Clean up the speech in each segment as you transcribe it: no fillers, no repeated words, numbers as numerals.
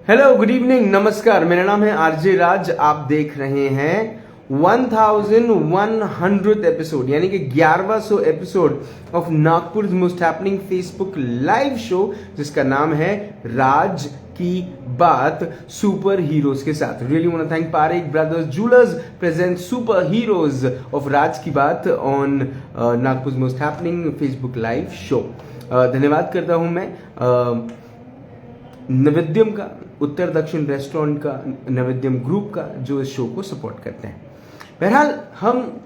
Hello, good evening, नमस्कार। मेरा नाम है आरजे राज। आप देख रहे हैं 1100th एपिसोड यानी कि 1100 episode of Nagpur most happening Facebook live show, जिसका नाम है राज की बात सुपर हीरोज के साथ। Really want to thank Parekh brothers jewellers present super heroes of Raj ki Baat on Nagpur most happening Facebook live show. धन्यवाद करता हूं मैं नवेद्यम का, उत्तर दक्षिण रेस्टोरेंट का, नवेद्यम ग्रुप का, जो इस शो को सपोर्ट करते हैं। बहरहाल हम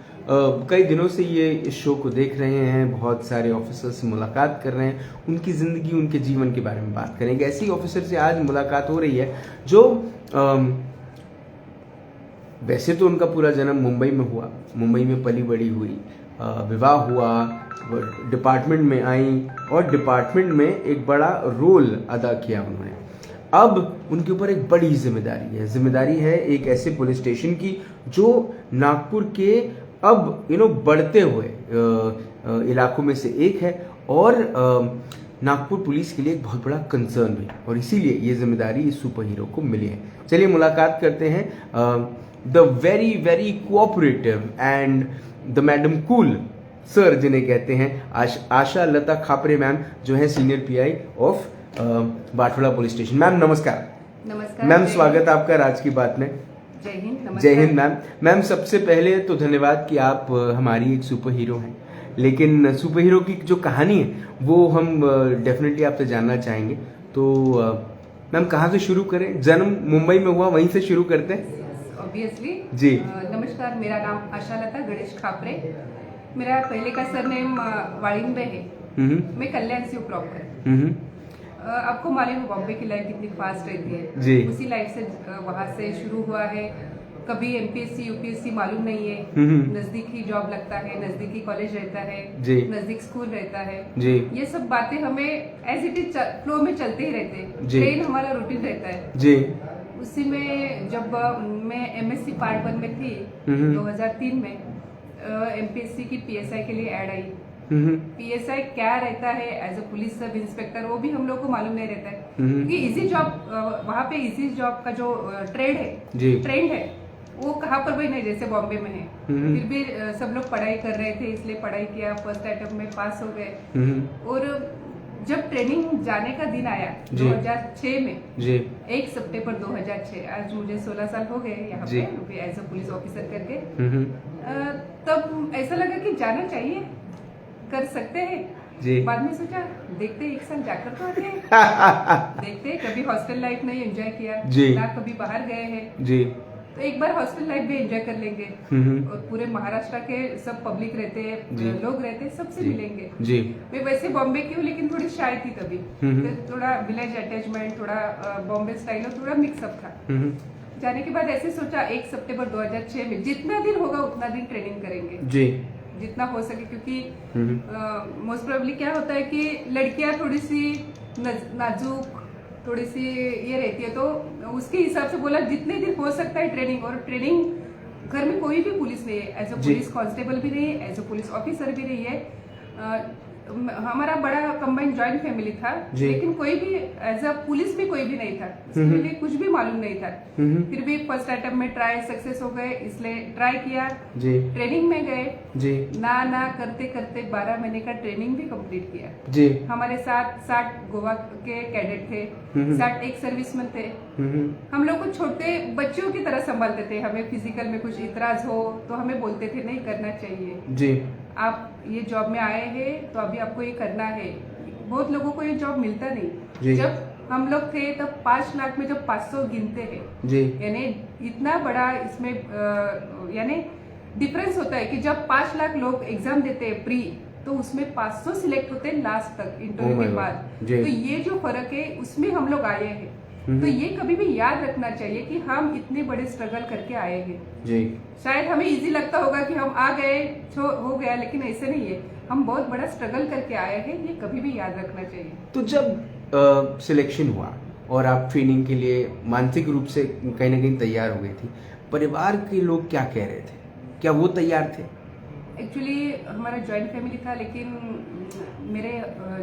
कई दिनों से ये इस शो को देख रहे हैं, बहुत सारे ऑफिसर से मुलाकात कर रहे हैं, उनकी ज़िंदगी, उनके जीवन के बारे में बात करेंगे। ऐसे ही ऑफिसर से आज मुलाकात हो रही है जो वैसे तो उनका पूरा जन्म मुंबई में हुआ, मुंबई में पली बड़ी हुई, विवाह हुआ, डिपार्टमेंट में आई और डिपार्टमेंट में एक बड़ा रोल अदा किया उन्होंने। अब उनके ऊपर एक बड़ी जिम्मेदारी है एक ऐसे पुलिस स्टेशन की जो नागपुर के अब बढ़ते हुए इलाकों में से एक है और नागपुर पुलिस के लिए एक बहुत बड़ा कंसर्न भी, और इसीलिए ये जिम्मेदारी इस सुपर हीरो को मिली है। चलिए मुलाकात करते हैं the very very cooperative and the madam cool sir, जिन्हें कहते हैं आशा लता खापरे मैम, जो है senior PI of Batwada police station. Ma'am नमस्कार। नमस्कार मैम, स्वागत है आपका राज की बात में। जय हिंद। जय हिंद मैम। मैम, सबसे पहले तो धन्यवाद कि आप हमारी एक सुपर हीरो हैं, लेकिन सुपर हीरो की जो कहानी है वो हम डेफिनेटली आपसे जानना चाहेंगे। तो मैम, कहाँ से शुरू करें? जन्म मुंबई में हुआ, वहीं से शुरू करते हैं। ऑब्वियसली जी। नमस्कार, मेरा नाम आशा लता गणेश खापरे, मेरा पहले का सरनेम वाड़िंबे है। मैं कल्याण से हूँ प्रॉपर। आपको मालूम है बॉम्बे की लाइफ कितनी फास्ट रहती है जी। उसी लाइफ से वहाँ से शुरू हुआ है। कभी एमपीएससी यूपीएससी मालूम नहीं है, नजदीक ही जॉब लगता है, नजदीक ही कॉलेज रहता है, नजदीक स्कूल रहता है जी। ये सब बातें हमें एज इट इज फ्लो में चलते ही रहते हैं। ट्रेन हमारा रूटीन रहता है जी। उसी में जब मैं एमएससी पार्ट 1 में थी 2003 में, एमपीएससी की पीएसआई के लिए ऐड आई। पीएसआई क्या रहता है as a police sub inspector, वो भी हम लोग को मालूम नहीं रहता है, क्योंकि इजी जॉब वहाँ पे इजी जॉब का जो ट्रेंड है वो कहाँ पर भी नहीं जैसे बॉम्बे में है। फिर भी सब लोग पढ़ाई कर रहे थे, इसलिए पढ़ाई किया, फर्स्ट अटेम्प्ट में पास हो गए। और जब ट्रेनिंग जाने का दिन आया 2006 में, 1 सितंबर 2006, आज मुझे 16 साल हो गए यहाँ पे एज अ पुलिस ऑफिसर करके। तब ऐसा लगा कि जाना चाहिए, कर सकते हैं। बाद में सोचा देखते 1 साल जाकर तो आते हैं देखते, कभी हॉस्टल लाइफ नहीं एंजॉय किया ना, कभी बाहर गए हैं, तो एक बार हॉस्टल लाइफ भी एंजॉय कर लेंगे। और पूरे महाराष्ट्र के सब पब्लिक रहते हैं, लोग रहते हैं, सबसे मिलेंगे जी। मैं वैसे बॉम्बे की हूँ, लेकिन थोड़ी शाय थी तभी, तो थोड़ा विलेज अटैचमेंट, थोड़ा बॉम्बे स्टाइल और थोड़ा मिक्सअप था। जाने के बाद ऐसे सोचा 1 सितंबर 2006 में जितना दिन होगा उतना दिन ट्रेनिंग करेंगे जी, जितना हो सके, क्योंकि मोस्ट प्रोबेबली क्या होता है कि लड़कियां थोड़ी सी नाजुक, थोड़ी सी ये रहती है, तो उसके हिसाब से बोला जितने दिन हो सकता है ट्रेनिंग। और ट्रेनिंग घर में कोई भी पुलिस नहीं है, एज अ पुलिस कांस्टेबल भी नहीं है, एज अ पुलिस ऑफिसर भी नहीं है। हमारा बड़ा कंबाइंड जॉइंट फैमिली था, लेकिन कोई भी एज अ पुलिस भी कोई भी नहीं था, इसके लिए कुछ भी मालूम नहीं था। फिर भी फर्स्ट अटेम्प्ट में ट्राई सक्सेस हो गए, इसलिए ट्राई किया, ट्रेनिंग में गए, ना करते करते 12 महीने का ट्रेनिंग भी कंप्लीट किया। हमारे साथ 60 गोवा के कैडेट थे, 60 एक सर्विसमैन थे। हम लोग को छोटे बच्चों की तरह संभालते थे। हमें फिजिकल में कुछ इतराज हो तो हमें बोलते थे नहीं करना चाहिए, आप ये जॉब में आए हैं तो अभी आपको ये करना है। बहुत लोगों को ये जॉब मिलता नहीं। जब हम लोग थे तब 5 लाख में जब 500 गिनते हैं, यानी इतना बड़ा इसमें यानी डिफरेंस होता है कि जब 5 लाख लोग एग्जाम देते हैं प्री, तो उसमें 500 सिलेक्ट होते हैं लास्ट तक इंटरव्यू के बाद। तो ये जो फर्क है उसमें हम लोग आए हैं। तो ये कभी भी याद रखना चाहिए कि हम इतने बड़े स्ट्रगल करके आए हैं। शायद हमें इजी लगता होगा कि हम आ गए हो गया, लेकिन ऐसे नहीं है, हम बहुत बड़ा स्ट्रगल करके आए हैं, ये कभी भी याद रखना चाहिए। तो जब सिलेक्शन हुआ और आप ट्रेनिंग के लिए मानसिक रूप से कहीं ना कहीं तैयार हो गई थी, परिवार के लोग क्या कह रहे थे? क्या वो तैयार थे? एक्चुअली हमारा जॉइंट फैमिली था, लेकिन मेरे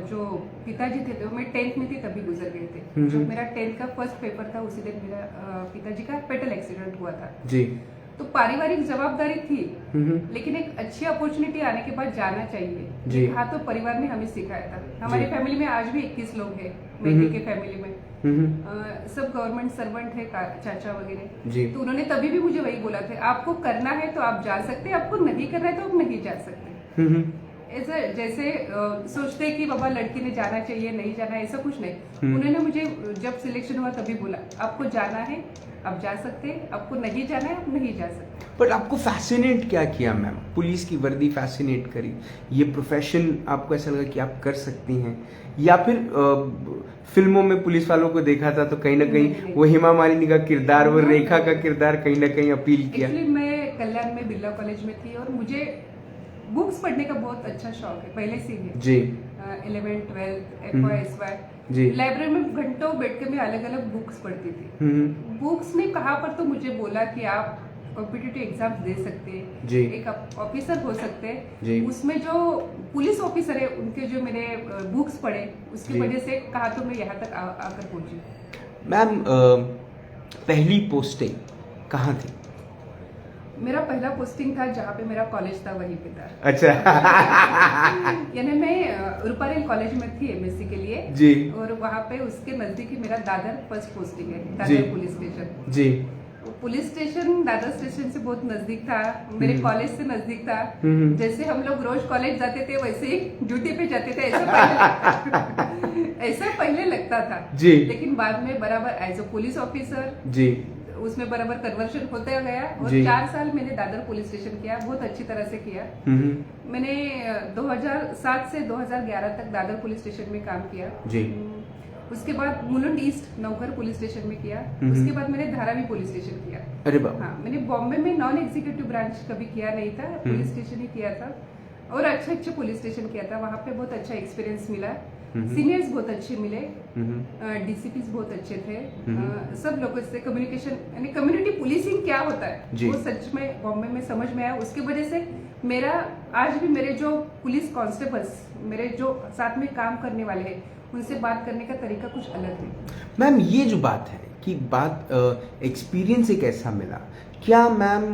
जो पिताजी थे तो मैं 10th में थी तभी गुजर गए थे। जो मेरा 10th का फर्स्ट पेपर था उसी दिन मेरा पिताजी का फेटल एक्सीडेंट हुआ था जी। तो पारिवारिक जवाबदारी थी, लेकिन एक अच्छी अपॉर्चुनिटी आने के बाद जाना चाहिए जी। हाँ, तो परिवार ने हमें सिखाया था। हमारी फैमिली में आज भी 21 लोग हैं, मेरी के फैमिली में सब गवर्नमेंट सर्वेंट है, चाचा वगैरह। तो उन्होंने तभी भी मुझे वही बोला था, आपको करना है तो आप जा सकते हैं, आपको नहीं करना है तो आप नहीं जा सकते। ऐसा जैसे सोचते हैं कि बाबा लड़की ने जाना चाहिए, नहीं जाना है, ऐसा कुछ नहीं। उन्होंने मुझे जब सिलेक्शन हुआ तभी बोला, आपको जाना है आप जा सकते हैं, आपको नहीं जाना है आप नहीं जा सकते। बट आपको फैसिनेट क्या किया मैम? पुलिस की वर्दी फैसिनेट करी, ये प्रोफेशन आपको ऐसा लगा कि आप कर सकती हैं, या फिर फिल्मों में पुलिस वालों को देखा था तो कहीं ना कहीं वो हेमा मालिनी का किरदार, वो रेखा का किरदार कहीं ना कहीं अपील किया? एक्चुअली मैं कल्याण में बिरला कॉलेज में थी और मुझे बुक्स पढ़ने का बहुत अच्छा शौक है पहले से ही जी। 11th 12th FY जी, लाइब्रेरी में घंटों बैठ के मैं अलग अलग बुक्स पढ़ती थी। बुक्स ने कहाँ पर तो मुझे बोला कि आप कॉम्पिटिटिव एग्जाम्स दे सकते हैं जी, एक ऑफिसर हो सकते हैं। उसमें जो पुलिस ऑफिसर है उनके जो मेरे बुक्स पढ़े उसकी वजह से कहा तो मैं यहाँ तक आकर पहुंची। मैम पहली पोस्टिंग कहाँ थी? मेरा पहला पोस्टिंग था जहाँ पे मेरा कॉलेज था वहीं पे था। अच्छा यानी मैं रूपारेल कॉलेज में थी MSc के लिए जी, और वहाँ पे उसके नजदीक ही मेरा दादर फर्स्ट पोस्टिंग है, दादर पुलिस स्टेशन जी। पुलिस स्टेशन दादर स्टेशन से बहुत नजदीक था, मेरे कॉलेज से नजदीक था। जैसे हम लोग रोज कॉलेज जाते थे वैसे ही ड्यूटी पे जाते थे, ऐसा पहले लगता था जी। लेकिन बाद में बराबर एज अ पुलिस ऑफिसर जी उसमें बराबर कन्वर्शन होता गया और 4 साल मैंने दादर पुलिस स्टेशन किया, बहुत अच्छी तरह से किया। मैंने 2007 से 2011 तक दादर पुलिस स्टेशन में काम किया जी। उसके बाद मुलुंड ईस्ट नौकर पुलिस स्टेशन में किया। उसके बाद मैंने धारावी पुलिस स्टेशन किया। अरे बाप। हाँ, मैंने बॉम्बे में नॉन एग्जीक्यूटिव ब्रांच कभी किया नहीं था, पुलिस स्टेशन ही किया था और अच्छे पुलिस स्टेशन किया था। वहाँ पे बहुत अच्छा एक्सपीरियंस मिला, सीनियर्स बहुत अच्छे मिले, DCPs बहुत अच्छे थे, सब लोगों से कम्युनिकेशन यानी कम्युनिटी पुलिसिंग क्या होता है वो सच में बॉम्बे में समझ में आया। उसकी वजह से मेरा आज भी मेरे जो पुलिस कांस्टेबल्स मेरे जो साथ में काम करने वाले हैं उनसे बात करने का तरीका कुछ अलग है। मैम ये जो बात है कि बात एक्सपीरियंस एक ऐसा मिला, क्या मैम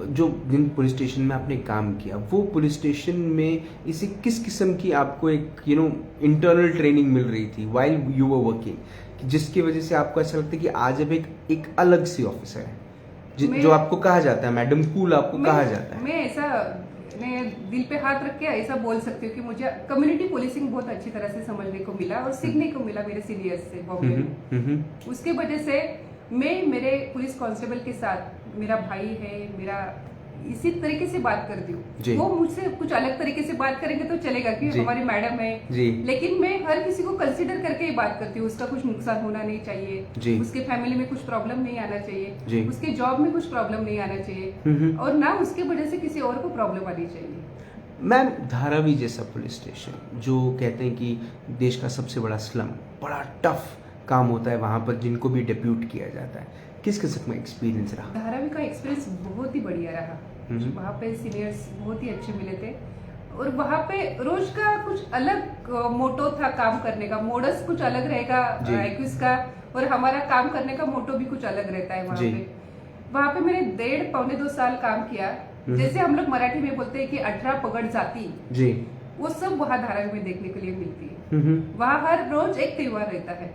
जो जिन पुलिस स्टेशन में आपने काम किया वो पुलिस स्टेशन में इसे किस किस्म की आपको एक इंटरनल ट्रेनिंग मिल रही थी वाइल यू वर वर्किंग, जिसकी वजह से आपको ऐसा लगता है कि आज अब एक अलग सी ऑफिसर है जो आपको कहा जाता है मैडम कूल आपको कहा जाता है? मैं ऐसा दिल पे हाथ रख के ऐसा बोल सकती हूँ कि मुझे कम्युनिटी पुलिसिंग बहुत अच्छी तरह से समझने को मिला और सीखने को मिला मेरे सीनियर्स से बॉम्बे में। उसके वजह से मैं मेरे पुलिस कांस्टेबल के साथ, मेरा भाई है, मेरा इसी तरीके से बात करती हूँ। वो मुझसे कुछ अलग तरीके से बात करेंगे तो चलेगा कि हमारी मैडम है, लेकिन मैं हर किसी को कंसीडर करके ही बात करती हूँ। उसका कुछ नुकसान होना नहीं चाहिए, उसके फैमिली में कुछ प्रॉब्लम नहीं आना चाहिए, उसके जॉब में कुछ प्रॉब्लम नहीं आना चाहिए और ना उसके वजह से किसी और को प्रॉब्लम आनी चाहिए। मैम धारावी जैसा पुलिस स्टेशन जो कहते हैं कि देश का सबसे बड़ा स्लम, बड़ा टफ काम होता है वहाँ पर जिनको भी डेप्यूट किया जाता है, किस किस्म का एक्सपीरियंस रहा? धारावी का एक्सपीरियंस बहुत ही बढ़िया रहा। वहाँ पे सीनियर्स बहुत ही अच्छे मिले थे और वहाँ पे रोज का कुछ अलग मोटो था काम करने का, मोडस कुछ अलग रहेगा एक्विस का और हमारा काम करने का मोटो भी कुछ अलग रहता है वहाँ पे मैंने 1.5-2 साल काम किया। जैसे हम लोग मराठी में बोलते हैं कि 18 पगड़ जाती जी, वो सब वहाँ धारावी में देखने के लिए मिलती है। वहाँ हर रोज एक त्योहार रहता है,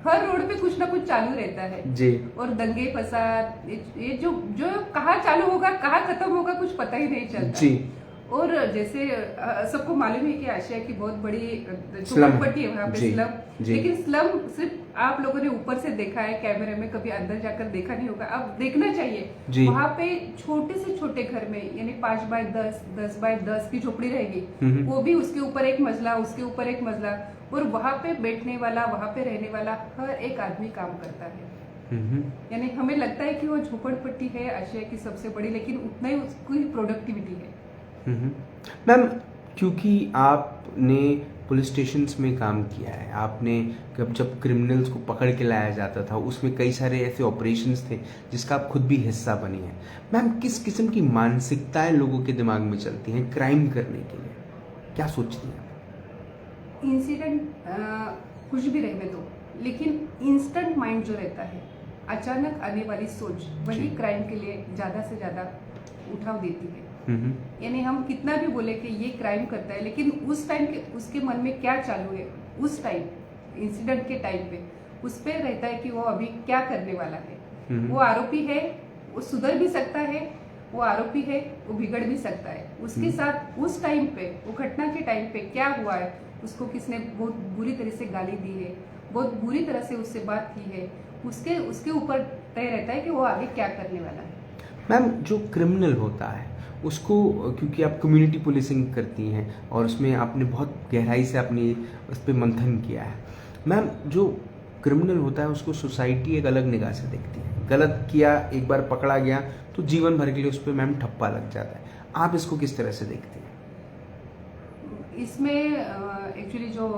हर रोड पे कुछ ना कुछ चालू रहता है जी। और दंगे फसाद ये जो कहाँ चालू होगा कहाँ खत्म होगा कुछ पता ही नहीं चलता जी। और जैसे सबको मालूम है कि आशिया की बहुत बड़ी झोपड़पट्टी है वहाँ पे स्लम, लेकिन स्लम सिर्फ आप लोगों ने ऊपर से देखा है कैमरे में, कभी अंदर जाकर देखा नहीं होगा। अब देखना चाहिए वहाँ पे छोटे से छोटे घर में यानी 5x10 10x10 की झोपड़ी रहेगी, वो भी उसके ऊपर एक मजला, उसके ऊपर एक मजला, और वहाँ पे बैठने वाला, वहाँ पे रहने वाला हर एक आदमी काम करता है। यानी हमें लगता है कि वो झोपड़पट्टी है आशिया की सबसे बड़ी, लेकिन उतना ही उसकी प्रोडक्टिविटी है। मैम क्योंकि आपने पुलिस स्टेशंस में काम किया है आपने, जब क्रिमिनल्स को पकड़ के लाया जाता था उसमें कई सारे ऐसे ऑपरेशंस थे जिसका आप खुद भी हिस्सा बनी हैं। मैम, किस किस्म की मानसिकताएं लोगों के दिमाग में चलती हैं क्राइम करने के लिए, क्या सोचती हैं? इंसिडेंट कुछ भी रहने दो, लेकिन इंस्टेंट माइंड जो रहता है, अचानक आने वाली सोच, वही क्राइम के लिए ज्यादा से ज्यादा उठाव देती है। यानी हम कितना भी बोले कि ये क्राइम करता है, लेकिन उस टाइम के उसके मन में क्या चालू है, उस टाइम इंसिडेंट के टाइम पे उस पे रहता है कि वो अभी क्या करने वाला है। वो आरोपी है, वो सुधर भी सकता है, वो आरोपी है, वो बिगड़ भी सकता है। उसके साथ उस टाइम पे, वो घटना के टाइम पे क्या हुआ है, उसको किसने बहुत बुरी तरह से गाली दी है, बहुत बुरी तरह से उससे बात की है, उसके ऊपर तय रहता है कि वो आगे क्या करने वाला है। मैम, जो क्रिमिनल होता है उसको, क्योंकि आप कम्युनिटी पुलिसिंग करती हैं और उसमें आपने बहुत गहराई से अपनी उस पर मंथन किया है। मैम, जो क्रिमिनल होता है उसको सोसाइटी एक अलग निगाह से देखती है। गलत किया, एक बार पकड़ा गया तो जीवन भर के लिए उस पर मैम ठप्पा लग जाता है। आप इसको किस तरह से देखती हैं? इसमें एक्चुअली जो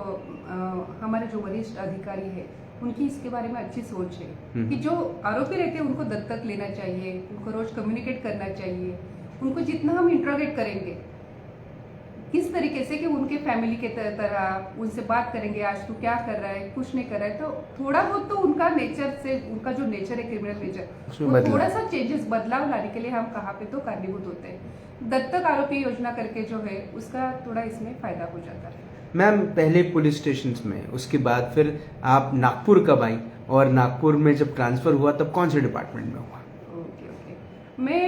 हमारे जो वरिष्ठ अधिकारी है, उनकी इसके बारे में अच्छी सोच है कि जो आरोपी रहते हैं उनको दत्तक लेना चाहिए, उनको रोज कम्युनिकेट करना चाहिए। उनको जितना हम इंट्रोगेट करेंगे किस तरीके से कि उनके फैमिली के तरह उनसे बात करेंगे, आज तू क्या कर रहा है, कुछ नहीं कर रहा है, तो थोड़ा बहुत तो उनका नेचर से, उनका जो नेचर है क्रिमिनल नेचर, थोड़ा सा चेंजेस, बदलाव लाने के लिए हम कहाँ पे तो कारणीभूत होते हैं। दत्तक आरोपी योजना करके जो है उसका थोड़ा इसमें फायदा हो जाता है। मैम, पहले पुलिस स्टेशन में, उसके बाद फिर आप नागपुर कब आई, और नागपुर में जब ट्रांसफर हुआ तब कौन से डिपार्टमेंट में हुआ? मैं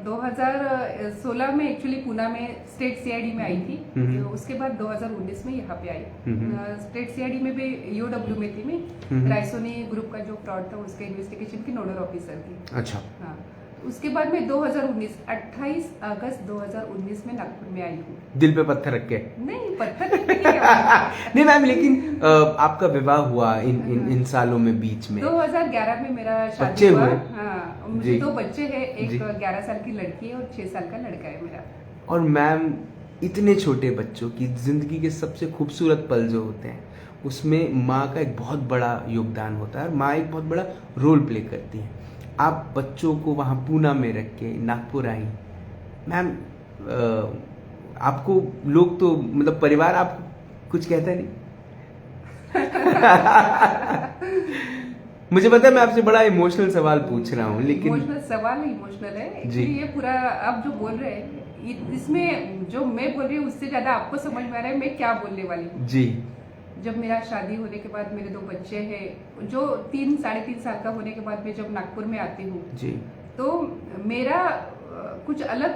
2016 में एक्चुअली पूना में स्टेट सीआईडी में आई थी। तो उसके बाद 2019 में यहाँ पे आई। स्टेट सीआईडी में भी ईओडब्ल्यू में थी मैं, राइसोनी ग्रुप का जो फ्रॉड था उसके इन्वेस्टिगेशन की नोडल ऑफिसर थी। अच्छा। हाँ, उसके बाद मैं 28 अगस्त 2019 में नागपुर में आई हूँ। दिल पे पत्थर रख के? नहीं, पत्थर रख के नहीं मैम, लेकिन आपका विवाह हुआ इन सालों में, बीच में 2011 में मेरा शादी हुआ। हाँ, मुझे 2 बच्चे हैं, एक 11 साल की लड़की है और 6 साल का लड़का है मेरा। और मैम, इतने छोटे बच्चों की जिंदगी के सबसे खूबसूरत पल जो होते हैं उसमें माँ का एक बहुत बड़ा योगदान होता है और माँ एक बहुत बड़ा रोल प्ले करती है। आप बच्चों को वहाँ पूना में रख के नागपुर आई मैम, आपको लोग तो, मतलब परिवार आपको कुछ कहता नहीं? मुझे पता है मैं आपसे बड़ा इमोशनल सवाल पूछ रहा हूँ, लेकिन इमोशनल सवाल इमोशनल है जी। ये पूरा आप जो बोल रहे हैं, इसमें जो मैं बोल रही हूँ उससे ज्यादा आपको समझ में आ रहा है मैं क्या बोलने वाली हूँ जी। जब मेरा शादी होने के बाद मेरे 2 बच्चे हैं, जो 3-3.5 साल का होने के बाद मैं जब नागपुर में आती हूँ जी, तो मेरा कुछ अलग,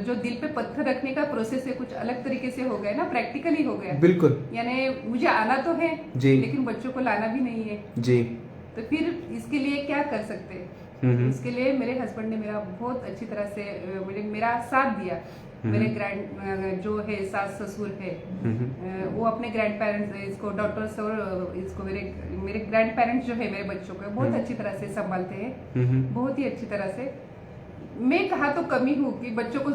जो दिल पे पत्थर रखने का प्रोसेस है, कुछ अलग तरीके से हो गया ना, प्रैक्टिकली हो गया। बिल्कुल। यानी मुझे आना तो है जी, लेकिन बच्चों को लाना भी नहीं है जी। तो फिर इसके लिए क्या कर सकते हैं? उसके लिए मेरे हस्बैंड ने मेरा बहुत अच्छी तरह से मेरा साथ दिया। मेरे ग्रैंड जो है सास ससुर है, वो अपने ग्रैंड पेरेंट्स, इसको डॉक्टर्स और इसको मेरे ग्रैंड पेरेंट्स जो है मेरे बच्चों को बहुत अच्छी तरह से संभालते हैं, बहुत ही अच्छी तरह से। मैं कहा तो कमी हूँ कि बच्चों को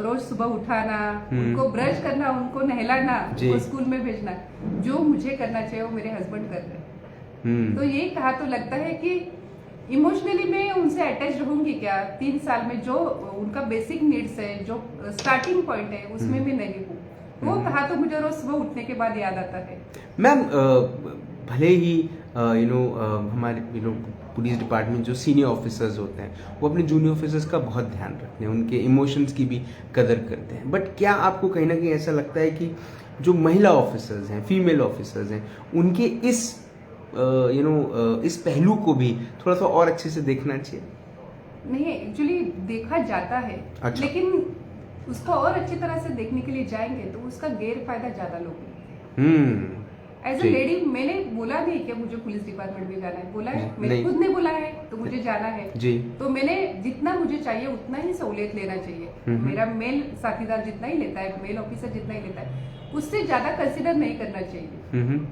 रोज सुबह उठाना, उनको ब्रश करना, उनको नहलाना, उनको स्कूल में भेजना, जो मुझे करना चाहिए वो मेरे हस्बैंड कर रहे हैं। तो ये कहा तो लगता है कि इमोशनली मैं उनसे अटैच रहूंगी क्या? 3 साल में जो उनका बेसिक नीड्स है, जो स्टार्टिंग पॉइंट है, उसमें मैं नहीं हूँ। वो कहा तो मुझे रोज सुबह उठने के बाद याद आता है। मैम, भले ही हमारे पुलिस डिपार्टमेंट जो सीनियर ऑफिसर्स होते हैं वो अपने जूनियर ऑफिसर्स का बहुत ध्यान रखते हैं, उनके इमोशंस की भी कदर करते हैं, बट क्या आपको कहीं ना कहीं ऐसा लगता है कि जो महिला ऑफिसर्स हैं, फीमेल ऑफिसर्स हैं, उनके इस इस पहलू को भी थोड़ा सा और अच्छे से देखना चाहिए? नहीं, एक्चुअली देखा जाता है। अच्छा। लेकिन उसको और अच्छी तरह से देखने के लिए जाएंगे तो उसका गैर फायदा ज्यादा लोग एज ए लेडी मैंने बोला नहीं कि मुझे पुलिस डिपार्टमेंट में जाना है, बोला है, मैंने खुद ने बोला है तो मुझे जाना है जी। तो मैंने जितना मुझे चाहिए उतना ही सहूलियत लेना चाहिए। मेरा मेल साथीदार जितना ही लेता है, मेल ऑफिसर जितना ही लेता है, उससे ज्यादा कंसिडर नहीं करना चाहिए।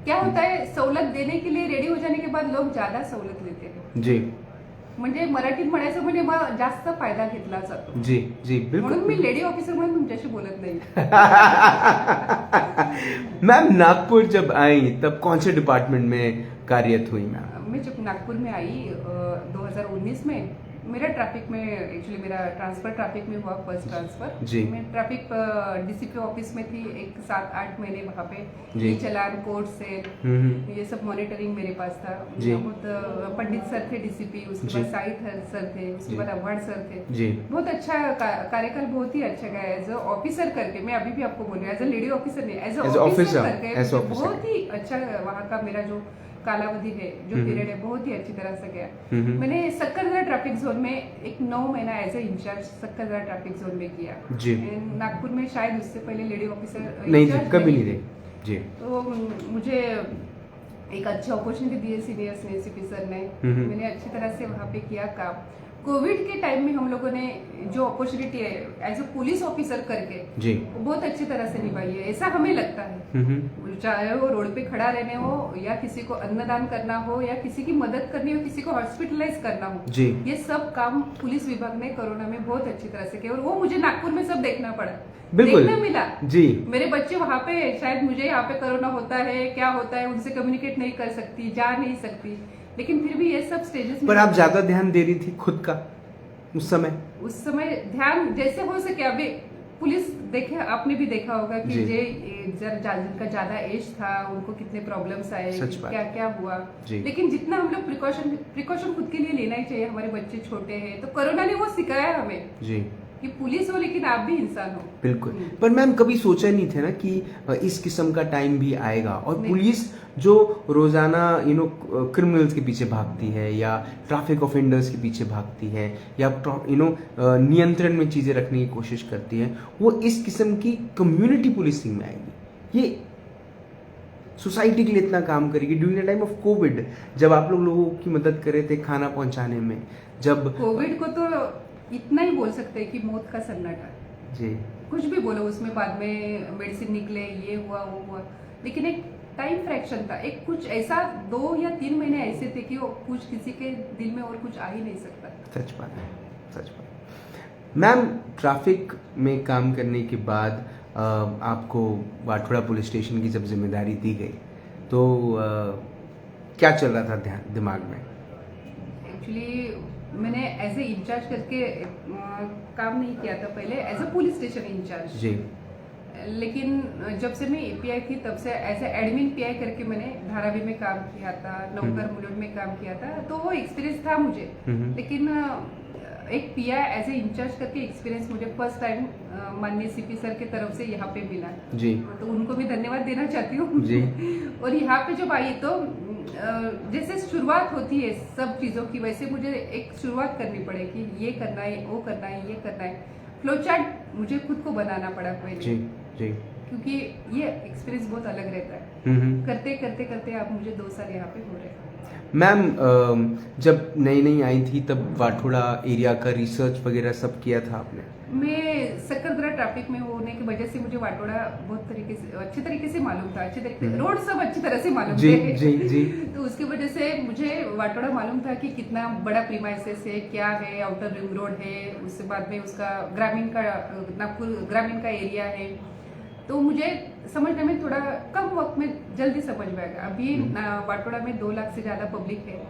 क्या होता है, सहूलत देने के लिए रेडी हो जाने के बाद लोग ज्यादा सहूलत लेते हैं जी। म्हणजे मराठीत म्हणायचं म्हणजे मग जास्त फायदा घेतला जातो. जी जी बिल्कुल. म्हणून मी लेडी ऑफिसर म्हणून तुमच्याशी बोलत नाही. मैम नागपुर जब आई तब कौन से डिपार्टमेंट में कार्यरत हुई मैम? मैं जब नागपुर में आई 2019 में, मेरा ट्रैफिक में एक्चुअली मेरा ट्रांसफर ट्रैफिक में हुआ, फर्स्ट ट्रांसफर जी. मैं ट्रैफिक डीसीपी ऑफिस में थी एक 7-8 महीने वहाँ पे. जी. चलान कोर्ट से ये सब मॉनिटरिंग मेरे पास था. जी. बहुत पंडित सर थे डीसीपी, उसके जी. बाद साई सर थे, उसके जी. बाद अवार्ड सर थे. जी. बहुत अच्छा कार्यकाल बहुत ही अच्छा गया एज अ ऑफिसर करके. मैं अभी भी आपको बोल रही हूँ एज अ लेडी ऑफिसर नहीं, एज अ ऑफिसर करके बहुत ही अच्छा वहाँ का मेरा जो कालावधि है, जो पीरियड है, बहुत ही अच्छी तरह से गया. मैंने सक्करदरा ट्रैफिक जोन में एक 9 महीना as a incharge Sakkardara traffic zone में किया. जी. नागपुर में शायद उससे पहले लेडी ऑफिसर नहीं थी, कभी नहीं रही. जी. तो मुझे एक अच्छी अपॉर्चुनिटी दी है सीनियर सीपी सर ने. मैंने अच्छी तरह से वहाँ पे किया काम. कोविड के टाइम में हम लोगों ने जो अपॉर्चुनिटी है एज अ पुलिस ऑफिसर करके जी. बहुत अच्छी तरह से निभाई है, ऐसा हमें लगता है. चाहे वो रोड पे खड़ा रहने हो, या किसी को अन्नदान करना हो, या किसी की मदद करनी हो, किसी को हॉस्पिटलाइज करना हो, जी. ये सब काम पुलिस विभाग ने कोरोना में बहुत अच्छी तरह से किया. और वो मुझे नागपुर में सब देखना पड़ा, बिल्कुल देखना मिला. जी. मेरे बच्चे वहाँ पे, शायद मुझे यहाँ पे कोरोना होता है, क्या होता है, उनसे कम्युनिकेट नहीं कर सकती, जा नहीं सकती, लेकिन फिर भी ये सब स्टेजेस पर आप ज्यादा ध्यान दे रही थी खुद का उस समय ध्यान जैसे हो सके. अभी पुलिस देखे, आपने भी देखा होगा कि जिनका ज्यादा एज था उनको कितने प्रॉब्लम्स आए, क्या क्या हुआ. लेकिन जितना हम लोग प्रिकॉशन खुद के लिए लेना ही चाहिए. हमारे बच्चे छोटे हैं, तो कोरोना ने वो सिखाया हमें जी कि पुलिस हो लेकिन आप भी इंसान हो. बिल्कुल. पर मैम कभी सोचा नहीं थे ना कि इस किस्म का टाइम भी आएगा, और पुलिस जो रोजाना क्रिमिनल्स के पीछे भागती है, या ट्रैफिक ऑफेंडर्स के पीछे भागती है, या नियंत्रण में चीजें रखने की कोशिश करती है, वो इस किस्म की कम्युनिटी पुलिसिंग में आएगी. ये सोसाइटी के लिए इतना काम करेगी during the time of Covid, जब आप लोगों की मदद कर रहे थे खाना पहुंचाने में. जब कोविड को तो इतना ही बोल सकते हैं कि मौत का सन्नाटा जी. कुछ भी बोलो उसमें, बाद में मेडिसिन निकले, ये हुआ वो हुआ, लेकिन एक टाइम फ्रैक्शन था. एक कुछ ऐसा 2 या 3 महीने ऐसे थे कि वो कुछ किसी के दिल में और कुछ आ ही नहीं सकता. सच बात है, सच बात. मैम ट्रैफिक में काम करने के बाद आपको वाठोड़ा पुलिस स्टेशन की जब जिम्मेदारी दी गई, तो क्या चल रहा था दिमाग में? एक्चुअली मैंने एज ए इंचार्ज करके काम नहीं किया था पहले, as a police station incharge ji. लेकिन जब से मैं एपीआई थी तब से एज ए एडमिन पीआई करके मैंने धारावी में काम किया था, नौकर मुलुंड में काम किया था, तो वो एक्सपीरियंस था मुझे. लेकिन एक पीआई एज ए इंचार्ज करके एक्सपीरियंस मुझे फर्स्ट टाइम माननीय सीपी सर की तरफ से यहाँ पे मिला जी. तो उनको भी धन्यवाद देना चाहती हूँ जी. और यहाँ पे जब आई तो जैसे शुरुआत होती है सब चीजों की, वैसे मुझे एक शुरुआत करनी पड़ेगी. ये करना है, वो करना है, ये करना है. फ्लो चार्ट मुझे खुद को बनाना पड़ा पहले जी जी. क्योंकि ये एक्सपीरियंस बहुत अलग रहता है. करते करते करते आप मुझे 2 साल यहाँ पे हो रहे हैं. मैम जब नई आई थी तब वाठोड़ा एरिया का रिसर्च वगैरह सब किया था आपने? मैं सक्करदरा ट्रैफिक में होने की वजह से मुझे वाठोड़ा बहुत अच्छे तरीके से मालूम था. अच्छे तरीके से रोड सब अच्छी तरह से मालूम जी, थे जी जी. तो उसकी वजह से मुझे वाठोड़ा मालूम था कि कितना बड़ा प्रीमाइसेस है, क्या है, आउटर रिंग रोड है, उसके बाद में उसका नागपुर ग्रामीण का एरिया है. तो मुझे समझने में थोड़ा कम वक्त में जल्दी समझ में आएगा. अभी वाठोड़ा में 2 लाख से ज्यादा पब्लिक है.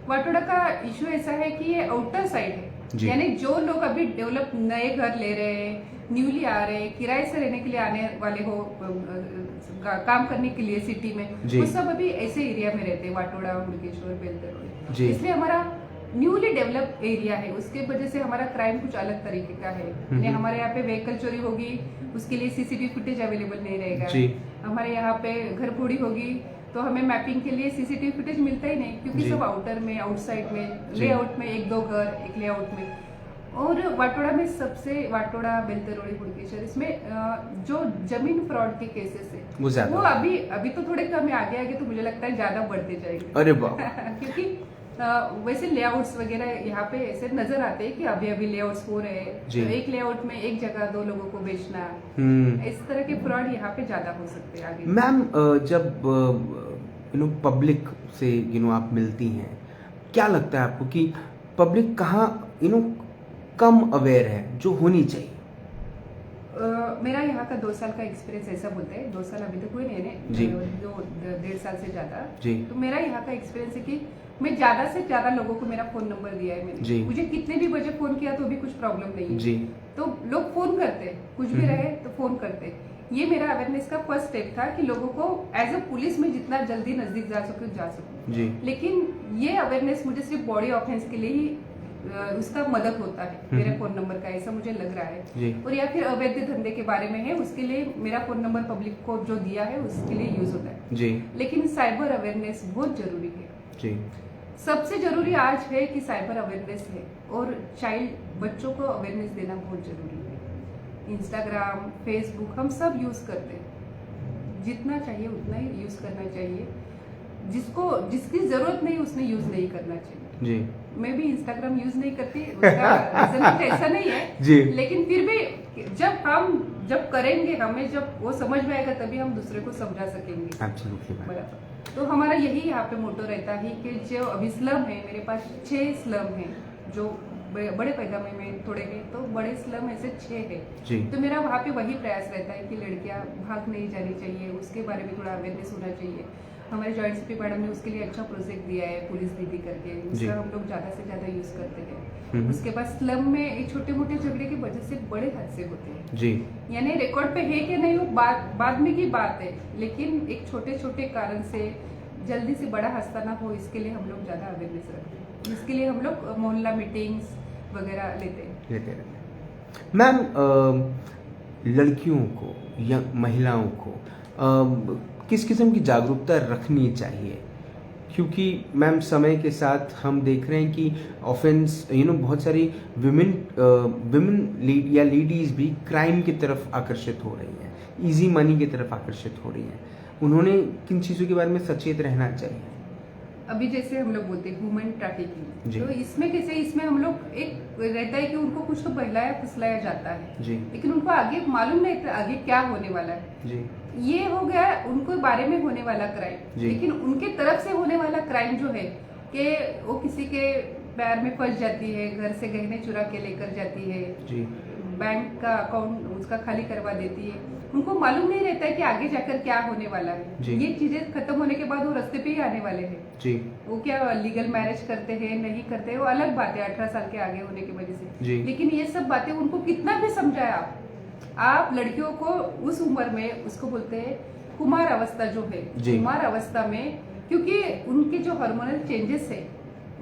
वाठोड़ा का इशू ऐसा है कि ये आउटर साइड है, यानी जो लोग अभी डेवलप नए घर ले रहे हैं, न्यूली आ रहे हैं, किराए से रहने के लिए आने वाले हो, काम करने के लिए सिटी में, वो सब अभी ऐसे एरिया में रहते हैं, वाठोड़ा, हुड़केश्वर, बेलतरोड़. इसलिए हमारा न्यूली डेवलप एरिया है, उसके वजह से हमारा क्राइम कुछ अलग तरीके का है. हमारे यहाँ पे व्हीकल चोरी होगी, उसके लिए सीसीटीवी फुटेज अवेलेबल नहीं रहेगा. हमारे यहाँ पे घर फोड़ी होगी तो हमें मैपिंग के लिए सीसीटीवी फुटेज मिलता ही नहीं, क्योंकि सब आउटर में, आउटसाइड में, लेआउट में 1-2 घर एक लेआउट में. और वाठोड़ा में सबसे, वाठोड़ा, बेलतरोड़ी, हुड़केश्वर, इसमें जो जमीन फ्रॉड के केसेस है वो अभी तो थोड़े कम है, आगे तो मुझे लगता है ज्यादा बढ़ते जाएंगे. अरे वाह. क्योंकि वैसे लेआउट्स वगैरह यहाँ पे ऐसे नजर आते हैं कि अभी लेआउट्स हो रहे हैं, तो एक लेआउट में एक जगह 2 लोगों को बेचना, इस तरह के फ्रॉड यहाँ पे ज्यादा हो सकते हैं आगे. मैम जब पब्लिक से आप मिलती हैं, क्या लगता है आपको कि पब्लिक कहाँ कम अवेयर है जो होनी चाहिए? मेरा यहाँ का 2 साल का एक्सपीरियंस ऐसा बोलते हैं, 2 साल अभी तक हुए नहीं जी। जो 1.5 साल से ज्यादा जी। तो मेरा यहाँ का एक्सपीरियंस है कि मैं ज्यादा से ज्यादा लोगों को मेरा फोन नंबर दिया है मैंने। जी। मुझे कितने भी बजे फोन किया तो भी कुछ प्रॉब्लम नहीं है। जी। तो लोग फोन करते, कुछ भी रहे तो फोन करते। ये मेरा अवेयरनेस का फर्स्ट स्टेप था कि लोगों को एज अ पुलिस में जितना जल्दी नजदीक जा सकूं। जी। लेकिन ये अवेयरनेस मुझे सिर्फ बॉडी ऑफेंस के लिए ही उसका मदद होता है, मेरे फोन नंबर का, ऐसा मुझे लग रहा है। जी। और या फिर अवैध धंधे के बारे में है, उसके लिए मेरा फोन नंबर पब्लिक को जो दिया है उसके लिए यूज होता है। जी। लेकिन साइबर अवेयरनेस बहुत जरूरी है। जी। सबसे जरूरी आज है कि साइबर अवेयरनेस है और चाइल्ड बच्चों को अवेयरनेस देना बहुत जरूरी है। इंस्टाग्राम, फेसबुक हम सब यूज करते हैं, जितना चाहिए उतना ही यूज करना चाहिए। जिसकी जरूरत नहीं उसने यूज नहीं करना चाहिए। जी। मैं भी इंस्टाग्राम यूज नहीं करती, उसका रीजन ऐसा नहीं है जी। लेकिन फिर भी जब करेंगे, हमें जब वो समझ में आएगा तभी हम दूसरे को समझा सकेंगे। बराबर। तो हमारा यही यहाँ पे मोटो रहता है कि जो अभी स्लम है, मेरे पास 6 स्लम है जो बड़े पैगामे में थोड़े हैं, तो बड़े स्लम ऐसे 6 है। जी। तो मेरा वहाँ पे वही प्रयास रहता है कि लड़कियां भाग नहीं जानी चाहिए, उसके बारे में थोड़ा अवेयरनेस होना चाहिए। हमारे जॉइंट सीपी मैडम ने उसके लिए अच्छा प्रोजेक्ट दिया है, पुलिस दीदी करके, उसका हम लोग ज्यादा से ज्यादा यूज करते हैं। उसके बाद स्लम में छोटे मोटे झगड़े की वजह से बड़े हादसे होते हैं। जी। यानी रिकॉर्ड पे है कि नहीं वो बाद में की बात है, लेकिन एक छोटे छोटे कारण से जल्दी से बड़ा हादसा ना हो, इसके लिए हम लोग ज्यादा अवेयरनेस रखते हैं। इसके लिए हम लोग मोहल्ला मीटिंग्स वगैरह लेते हैं। मैम, लड़कियों को या महिलाओं को किस किस्म की जागरूकता रखनी चाहिए? क्योंकि मैम समय के साथ हम देख रहे हैं कि ऑफेंस बहुत सारी विमेन या लेडीज भी क्राइम की तरफ आकर्षित हो रही हैं, इजी मनी की तरफ आकर्षित हो रही हैं। उन्होंने किन चीज़ों के बारे में सचेत रहना चाहिए? अभी जैसे हम लोग बोलते हैं ह्यूमन ट्रैफिकिंग, तो इसमें कैसे, इसमें हम लोग एक रहता है कि उनको कुछ तो बहलाया फुसलाया जाता है जी। लेकिन उनको आगे मालूम नहीं था आगे क्या होने वाला है जी। ये हो गया उनको बारे में होने वाला क्राइम, लेकिन उनके तरफ से होने वाला क्राइम जो है कि वो किसी के पैर में फंस जाती है, घर से गहने चुरा के लेकर जाती है जी। बैंक का अकाउंट उसका खाली करवा देती है। उनको मालूम नहीं रहता है कि आगे जाकर क्या होने वाला है। ये चीजें खत्म होने के बाद वो रास्ते पे ही आने वाले हैं जी। वो क्या लीगल मैरिज करते हैं नहीं करते हैं वो अलग बात है, 18 साल के आगे होने की वजह से। लेकिन ये सब बातें उनको कितना भी समझाया आप लड़कियों को उस उम्र में, उसको बोलते हैं कुमार अवस्था जो है, कुमार अवस्था में, क्योंकि उनके जो हार्मोनल चेंजेस है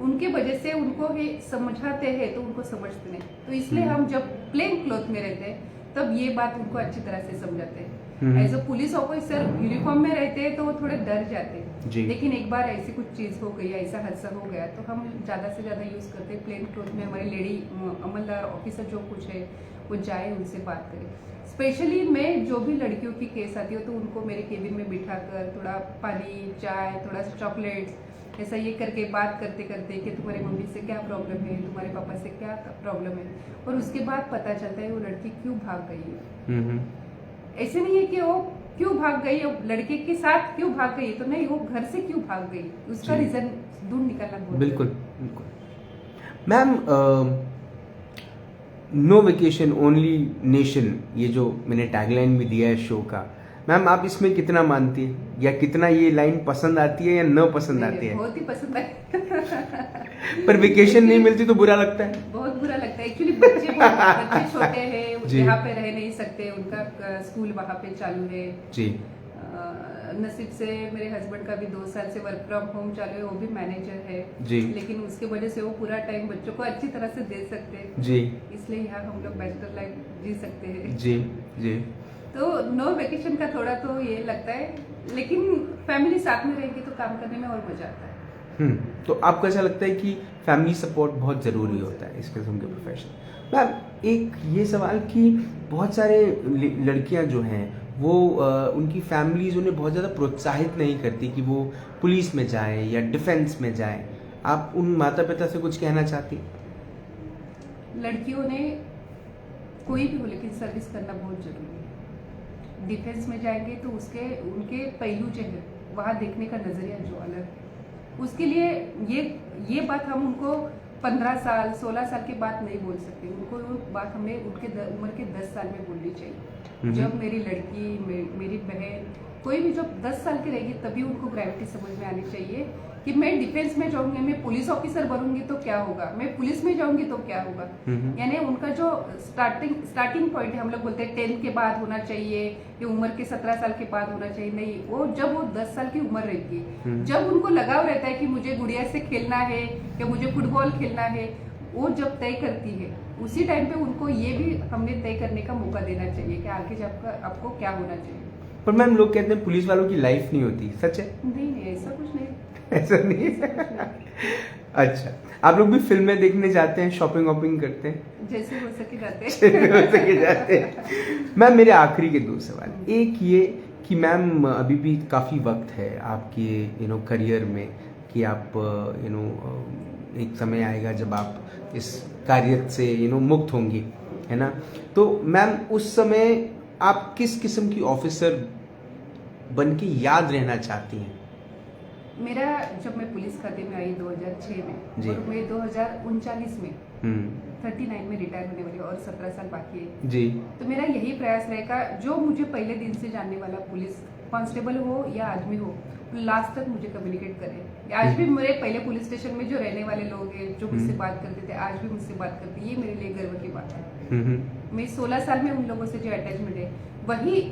उनके वजह से उनको ही समझाते हैं तो उनको समझते नहीं। तो इसलिए हम जब प्लेन क्लॉथ में रहते हैं तब ये बात उनको अच्छी तरह से समझाते हैं। As a police officer uniform में रहते हैं तो वो थोड़े डर जाते हैं, लेकिन एक बार ऐसी कुछ चीज हो गई, ऐसा हादसा हो गया तो हम ज्यादा से ज्यादा यूज करते हैं प्लेन क्लॉथ में। हमारी लेडी अमलदार ऑफिसर जो कुछ है वो जाए, उनसे बात करे। स्पेशली मैं जो भी लड़कियों की केस आती हो तो उनको मेरे केबिन में बिठा कर थोड़ा पानी, चाय, थोड़ा सा चॉकलेट्स, ऐसा ये करके बात करते करते कि तुम्हारी मम्मी से क्या प्रॉब्लम है, तुम्हारे पापा से क्या प्रॉब्लम है, और उसके बाद पता चलता है वो लड़की क्यों भाग गई है। ऐसे नहीं है कि वो क्यों भाग गई, लड़के के साथ क्यों भाग गई, तो नहीं, वो घर से क्यों भाग गई, उसका रीजन ढूंढ निकालना बहुत बिल्कुल बिल्कुल। Ma'am, no vacation only nation, ये जो मैंने टैगलाइन भी दिया है शो का, मैम आप इसमें कितना मानती है या कितना ये लाइन पसंद आती है या न पसंद आती है? बहुत ही पसंद है। पर वेकेशन नहीं मिलती तो बुरा लगता है, बहुत बुरा लगता है। एक्चुअली बच्चे छोटे हैं, यहाँ पे रह नहीं सकते, उनका स्कूल वहाँ पे चालू है जी। नसीब से मेरे हस्बैंड का भी 2 साल से वर्क फ्रॉम होम चालू है, वो भी मैनेजर है जी। लेकिन उसके वजह से वो पूरा टाइम बच्चों को अच्छी तरह से दे सकते हैं जी, इसलिए यहाँ हम लोग बैचलर लाइफ जी सकते हैं जी जी। तो नो वेकेशन का थोड़ा तो ये लगता है, लेकिन फैमिली साथ में रहेगी तो काम करने में और मजा आता है। तो आपको ऐसा लगता है कि फैमिली सपोर्ट बहुत जरूरी होता है इस किस्म के प्रोफेशन? मैम, एक ये सवाल कि बहुत सारे लड़कियां जो हैं वो उनकी फैमिलीज उन्हें बहुत ज़्यादा प्रोत्साहित नहीं करती कि वो पुलिस में जाए या डिफेंस में जाए, आप उन माता पिता से कुछ कहना चाहती? लड़कियों ने कोई भी हो लेकिन सर्विस करना बहुत जरूरी है। डिफेंस में जाएंगे तो उनके पहलू जो है वहाँ देखने का नजरिया जो अलग है, उसके लिए ये बात हम उनको 15 साल 16 साल की बात नहीं बोल सकते, उनको वो बात हमें उनके उम्र के 10 साल में बोलनी चाहिए। जब मेरी लड़की मेरी बहन कोई भी जब 10 साल की रहेगी तभी उनको ग्रेविटी समझ में आनी चाहिए कि मैं डिफेंस में जाऊंगी, मैं पुलिस ऑफिसर बनूंगी तो क्या होगा, मैं पुलिस में जाऊंगी तो क्या होगा। यानी उनका जो स्टार्टिंग पॉइंट है, हम लोग बोलते हैं 10 के बाद होना चाहिए, ये उम्र के 17 साल के बाद होना चाहिए, नहीं, वो जब वो 10 साल की उम्र रहती है, जब उनको लगाव रहता है कि मुझे गुड़िया से खेलना है या मुझे फुटबॉल खेलना है, वो जब तय करती है उसी टाइम पे उनको ये भी हमने तय करने का मौका देना चाहिए कि आगे जब आपको क्या होना चाहिए। पर मैम लोग कहते हैं पुलिस वालों की लाइफ नहीं होती, सच है? नहीं, ऐसा कुछ नहीं। ऐसा नहीं है? अच्छा, आप लोग भी फिल्में देखने जाते हैं, शॉपिंग वॉपिंग करते हैं? जैसे हो सके जाते हैं। मैम मेरे आखिरी के 2 सवाल, एक ये कि मैम अभी भी काफ़ी वक्त है आपके करियर में कि आप एक समय आएगा जब आप इस कार्य से मुक्त होंगी, है ना? तो मैम उस समय आप किस किस्म की ऑफिसर बन के याद रहना चाहती हैं? मेरा जब मैं पुलिस खाते में आई 2006 में और मैं 2039 में 39 में रिटायर होने वाली और 17 साल बाकी है जी, तो मेरा यही प्रयास रहेगा, जो मुझे पहले दिन से जानने वाला पुलिस कांस्टेबल हो या आदमी हो, लास्ट तक मुझे कम्युनिकेट करे। आज भी मेरे पहले पुलिस स्टेशन में जो रहने वाले लोग हैं, जो मुझसे बात करते थे, आज भी मुझसे बात करते हैं, ये मेरे लिए गर्व की बात है। मैं 16 साल में उन लोगों से जो अटैचमेंट है वही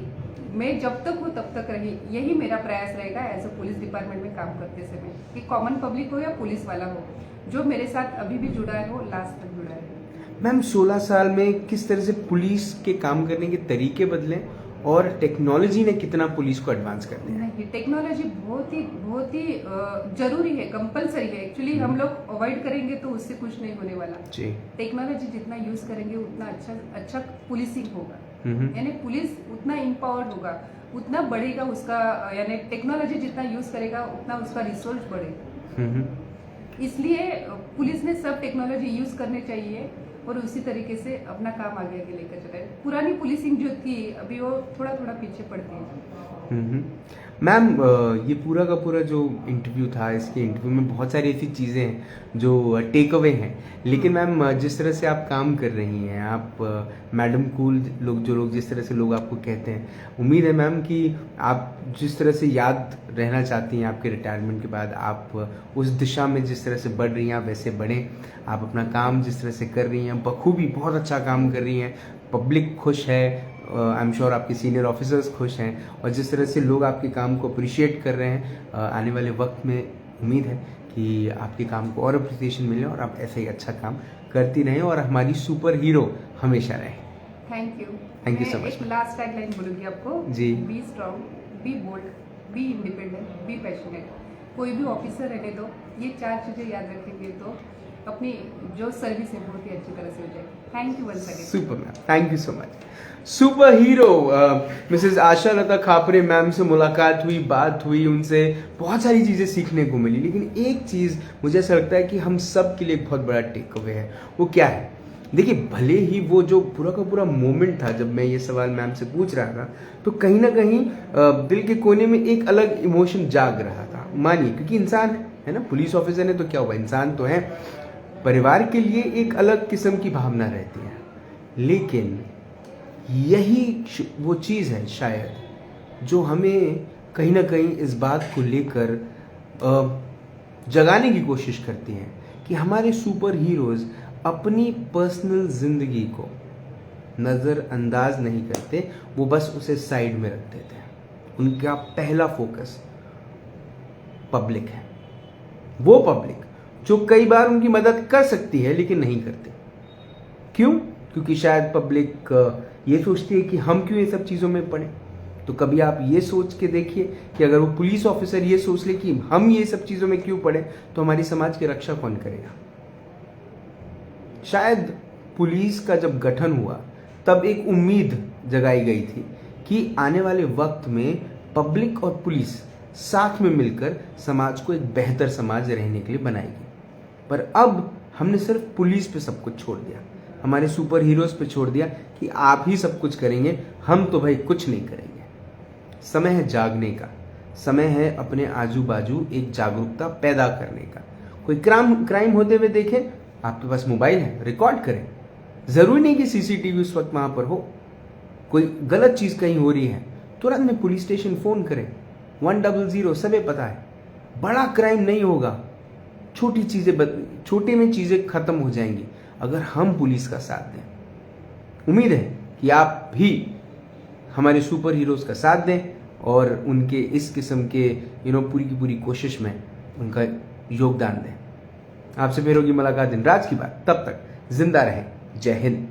मैं जब तक हूँ तब तक रही, यही मेरा प्रयास रहेगा एज अ पुलिस डिपार्टमेंट में काम करते समय, कि कॉमन पब्लिक हो या पुलिस वाला हो, जो मेरे साथ अभी भी जुड़ा है वो लास्ट तक जुड़ा है। मैम 16 साल में किस तरह से पुलिस के काम करने के तरीके बदले और टेक्नोलॉजी ने कितना पुलिस को एडवांस कर दिया? नहीं, टेक्नोलॉजी बहुत ही जरूरी है, कंपलसरी है। एक्चुअली हम लोग अवॉइड करेंगे तो उससे कुछ नहीं होने वाला। टेक्नोलॉजी जितना यूज करेंगे उतना अच्छा पुलिसिंग होगा, यानी पुलिस उतना इम्पावर्ड होगा, उतना बढ़ेगा उसका, यानी टेक्नोलॉजी जितना यूज करेगा उतना उसका रिसोर्स बढ़ेगा। इसलिए पुलिस ने सब टेक्नोलॉजी यूज करने चाहिए और उसी तरीके से अपना काम आगे आगे लेकर चला है। पुरानी पुलिसिंग जो थी अभी वो थोड़ा थोड़ा पीछे पड़ती है। मैम ये पूरा का पूरा जो इंटरव्यू था, इसके इंटरव्यू में बहुत सारी ऐसी चीज़ें हैं जो टेक अवे हैं, लेकिन मैम जिस तरह से आप काम कर रही हैं, आप मैडम कूल लोग जिस तरह से लोग आपको कहते हैं, उम्मीद है मैम कि आप जिस तरह से याद रहना चाहती हैं आपके रिटायरमेंट के बाद, आप उस दिशा में जिस तरह से बढ़ रही हैं आप वैसे बढ़ें। आप अपना काम जिस तरह से कर रही हैं बखूबी बहुत अच्छा काम कर रही हैं, पब्लिक खुश है, आई एम श्योर आपके सीनियर ऑफिसर्स खुश हैं, और जिस तरह से लोग आपके काम को अप्रिशिएट कर रहे हैं, आने वाले वक्त में उम्मीद है कि आपके काम को और अप्रिसिएशन मिले और आप ऐसे ही अच्छा काम करती रहें और हमारी सुपर हीरो हमेशा रहें। Thank you so much. एक लास्ट टैगलाइन बोलूंगी आपको ji, be strong, be bold, be independent, be passionate. कोई भी ऑफिसर रहने दो, ये 4 चीजें याद रखेंगे तो अपनी जो सर्विस है बहुत ही अच्छी तरह से हो जाएगी। Thank you once again. Super ma'am, thank you so much. Super hero Mrs Asha Lata Khapre ma'am से मुलाकात हुई, बात हुई, उनसे बहुत सारी चीज़ें सीखने को मिली, लेकिन एक चीज़ मुझे ऐसा लगता है कि हम सब के लिए बहुत बड़ा टेक अवे है। वो क्या है? देखिए, भले ही वो जो पूरा का पूरा मोमेंट था जब मैं ये सवाल मैम से पूछ रहा था, तो कहीं ना कहीं दिल के कोने में एक अलग इमोशन जाग रहा था। मानिए, क्योंकि इंसान है ना, पुलिस ऑफिसर ने तो क्या हुआ, इंसान तो है, परिवार के लिए एक अलग किस्म की भावना रहती है, लेकिन यही वो चीज़ है शायद जो हमें कहीं ना कहीं इस बात को लेकर जगाने की कोशिश करती हैं कि हमारे सुपर हीरोज़ अपनी पर्सनल ज़िंदगी को नज़रअंदाज नहीं करते, वो बस उसे साइड में रख देते हैं। उनका पहला फोकस पब्लिक है, वो पब्लिक जो कई बार उनकी मदद कर सकती है लेकिन नहीं करते। क्यों? क्योंकि शायद पब्लिक ये सोचती है कि हम क्यों ये सब चीज़ों में पड़े। तो कभी आप ये सोच के देखिए कि अगर वो पुलिस ऑफिसर ये सोच ले कि हम ये सब चीज़ों में क्यों पड़े, तो हमारी समाज की रक्षा कौन करेगा। शायद पुलिस का जब गठन हुआ तब एक उम्मीद जगाई गई थी कि आने वाले वक्त में पब्लिक और पुलिस साथ में मिलकर समाज को एक बेहतर समाज रहने के लिए बनाएगी। पर अब हमने सिर्फ पुलिस पे सब कुछ छोड़ दिया, हमारे सुपर हीरोज़ पे छोड़ दिया कि आप ही सब कुछ करेंगे, हम तो भाई कुछ नहीं करेंगे। समय है जागने का, समय है अपने आजू बाजू एक जागरूकता पैदा करने का। कोई क्राइम होते हुए देखें आपके पास मोबाइल है, रिकॉर्ड करें। जरूरी नहीं कि सीसीटीवी उस वक्त वहां पर हो। कोई गलत चीज कहीं हो रही है, तुरंत में पुलिस स्टेशन फोन करें, 100, सबे पता है। बड़ा क्राइम नहीं होगा, छोटे में चीजें खत्म हो जाएंगी अगर हम पुलिस का साथ दें। उम्मीद है कि आप भी हमारे सुपर हीरोज का साथ दें और उनके इस किस्म के पूरी की पूरी कोशिश में उनका योगदान दें। आपसे फिर होगी मुलाकात दिन राज की बात, तब तक जिंदा रहें। जय हिंद।